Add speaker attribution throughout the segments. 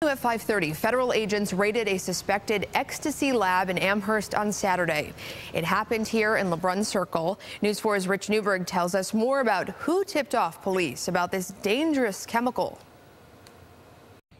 Speaker 1: At 5:30, federal agents raided a suspected ecstasy lab in Amherst on Saturday. It happened here in LeBrun Circle. News 4's Rich Newberg tells us more about who tipped off police about this dangerous chemical.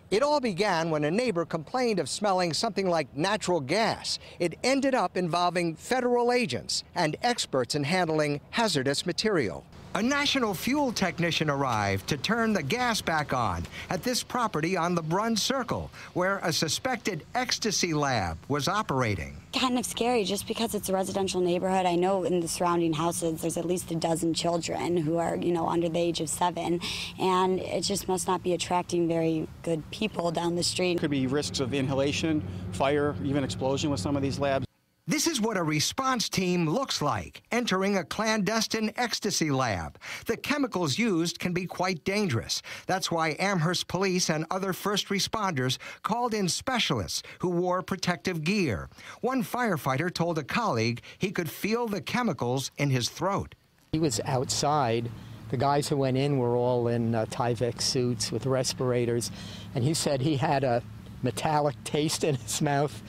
Speaker 2: It all began when a neighbor complained of smelling something like natural gas. It ended up involving federal agents and experts in handling hazardous material. A national fuel technician arrived to turn the gas back on at this property on LeBrun Circle, where a suspected ecstasy lab was operating.
Speaker 3: Kind of scary just because it's a residential neighborhood. I know in the surrounding houses there's at least a dozen children who are, under the age of 7, and it just must not be attracting very good people down the street.
Speaker 4: Could be risks of inhalation, fire, even explosion with some of these labs.
Speaker 2: This is what a response team looks like, entering a clandestine ecstasy lab. The chemicals used can be quite dangerous. That's why Amherst Police and other first responders called in specialists who wore protective gear. One firefighter told a colleague he could feel the chemicals in his throat.
Speaker 5: He was outside. The guys who went in were all in Tyvek suits with respirators, and he said he had a metallic taste in his mouth.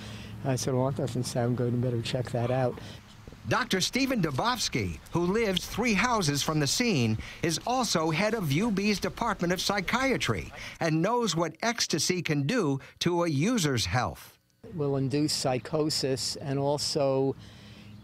Speaker 5: I said, well, that doesn't sound good. You better check that out.
Speaker 2: Dr. Stephen Dubofsky, who lives 3 houses from the scene, is also head of UB's Department of Psychiatry and knows what ecstasy can do to a user's health.
Speaker 5: It will induce psychosis, and also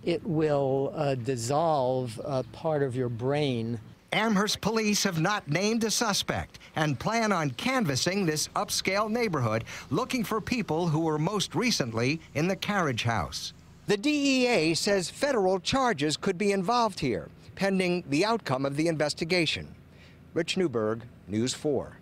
Speaker 5: it will dissolve a part of your brain.
Speaker 2: Amherst Police have not named a suspect and plan on canvassing this upscale neighborhood, looking for people who were most recently in the carriage house. The DEA says federal charges could be involved here, pending the outcome of the investigation. Rich Newberg, News 4.